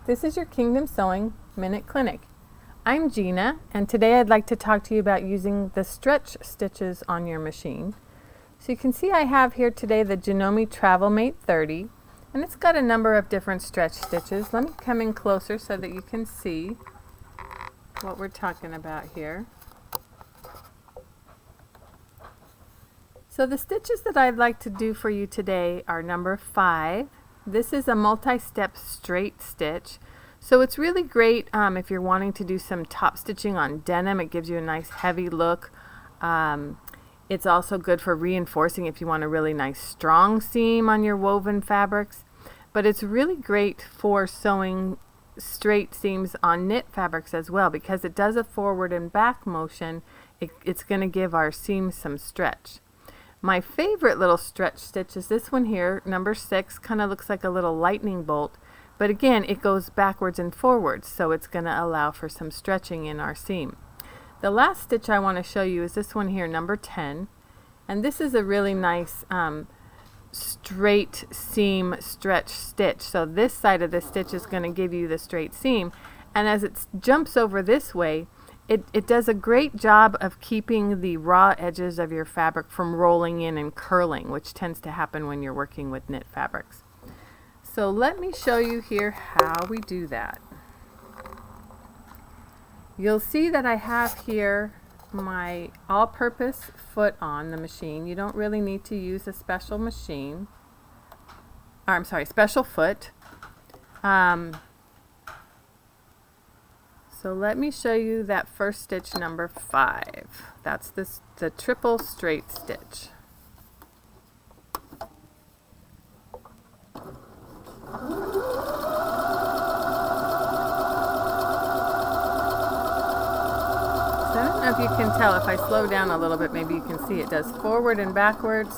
This is your Kingdom Sewing Minute Clinic. I'm Gina, and today I'd like to talk to you about using the stretch stitches on your machine. So you can see I have here today the Janome Travel Mate 30, and it's got a number of different stretch stitches. Let me come in closer so that you can see what we're talking about here. So the stitches that I'd like to do for you today are number 5. This is a multi-step straight stitch. So it's really great if you're wanting to do some top stitching on denim. It gives you a nice heavy look. It's also good for reinforcing if you want a really nice strong seam on your woven fabrics. But it's really great for sewing straight seams on knit fabrics as well, because it does a forward and back motion. It's going to give our seams some stretch. My favorite little stretch stitch is this one here, number 6. Kind of looks like a little lightning bolt, but again it goes backwards and forwards, so it's going to allow for some stretching in our seam. The last stitch I want to show you is this one here, number 10, and this is a really nice straight seam stretch stitch. So this side of the stitch is going to give you the straight seam, and as it jumps over this way, it does a great job of keeping the raw edges of your fabric from rolling in and curling, which tends to happen when you're working with knit fabrics. So let me show you here how we do that. You'll see that I have here my all-purpose foot on the machine. You don't really need to use a special machine. Or, I'm sorry, special foot. So let me show you that first stitch, number 5. That's the triple straight stitch. So I don't know if you can tell, if I slow down a little bit, maybe you can see it does forward and backwards.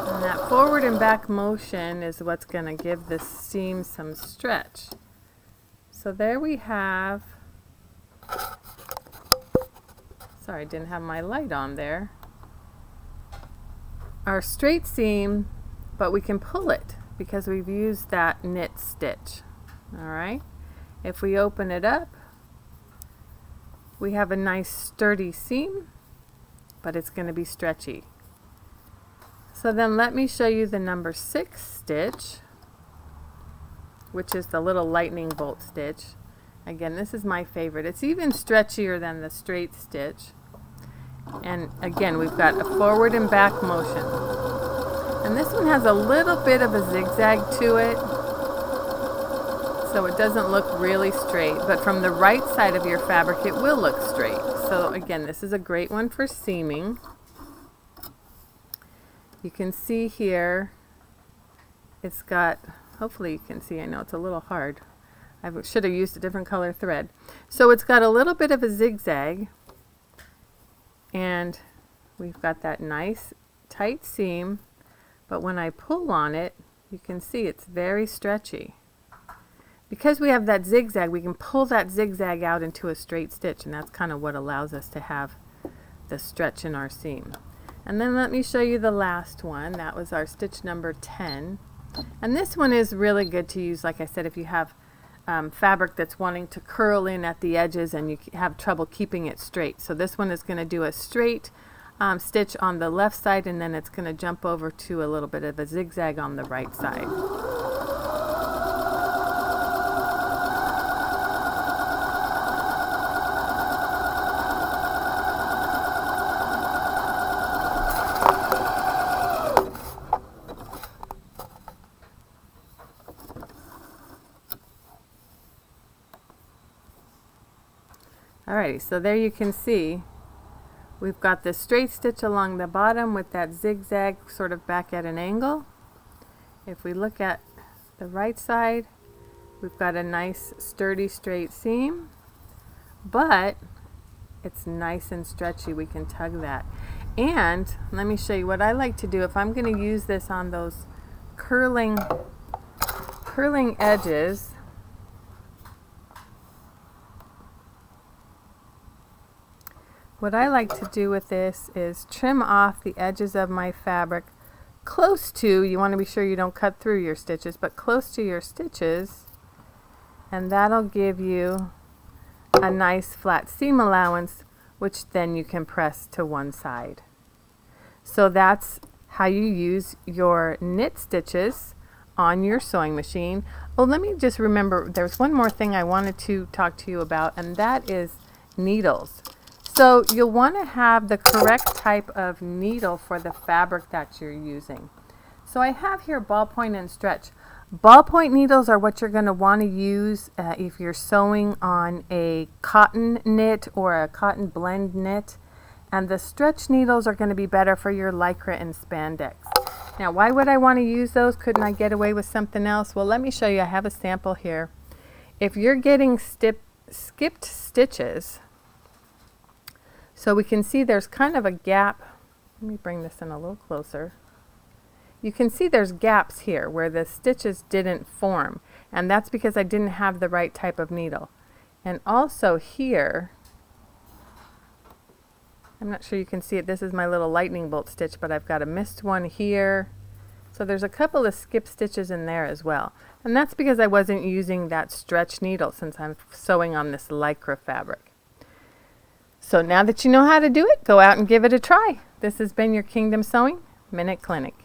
And that forward and back motion is what's going to give this seam some stretch. So there we have, sorry, I didn't have my light on there, our straight seam, but we can pull it because we've used that knit stitch. Alright, if we open it up, we have a nice sturdy seam, but it's going to be stretchy. So then let me show you the number 6 stitch, which is the little lightning bolt stitch. Again, this is my favorite. It's even stretchier than the straight stitch. And again, we've got a forward and back motion. And this one has a little bit of a zigzag to it, so it doesn't look really straight. But from the right side of your fabric, it will look straight. So again, this is a great one for seaming. You can see here, it's got, hopefully you can see, I know it's a little hard. I should have used a different color thread. So it's got a little bit of a zigzag, and we've got that nice tight seam, but when I pull on it, you can see it's very stretchy. Because we have that zigzag, we can pull that zigzag out into a straight stitch, and that's kind of what allows us to have the stretch in our seam. And then let me show you the last one. That was our stitch number 10. And this one is really good to use, like I said, if you have fabric that's wanting to curl in at the edges and you have trouble keeping it straight. So this one is going to do a straight stitch on the left side, and then it's going to jump over to a little bit of a zigzag on the right side. Alrighty, so there you can see we've got this straight stitch along the bottom with that zigzag sort of back at an angle. If we look at the right side, we've got a nice sturdy straight seam, but it's nice and stretchy. We can tug that. And let me show you what I like to do if I'm going to use this on those curling edges. What I like to do with this is trim off the edges of my fabric close to, you want to be sure you don't cut through your stitches, but close to your stitches, and that'll give you a nice flat seam allowance, which then you can press to one side. So that's how you use your knit stitches on your sewing machine. Oh, let me just remember, there's one more thing I wanted to talk to you about, and that is needles. So you'll want to have the correct type of needle for the fabric that you're using. So I have here ballpoint and stretch. Ballpoint needles are what you're going to want to use if you're sewing on a cotton knit or a cotton blend knit. And the stretch needles are going to be better for your lycra and spandex. Now, why would I want to use those? Couldn't I get away with something else? Well, let me show you. I have a sample here. If you're getting skipped stitches, so we can see there's kind of a gap. Let me bring this in a little closer. You can see there's gaps here where the stitches didn't form, and that's because I didn't have the right type of needle. And also here, I'm not sure you can see it. This is my little lightning bolt stitch, but I've got a missed one here. So there's a couple of skip stitches in there as well. And that's because I wasn't using that stretch needle since I'm sewing on this lycra fabric. So now that you know how to do it, go out and give it a try. This has been your Kingdom Sewing Minute Clinic.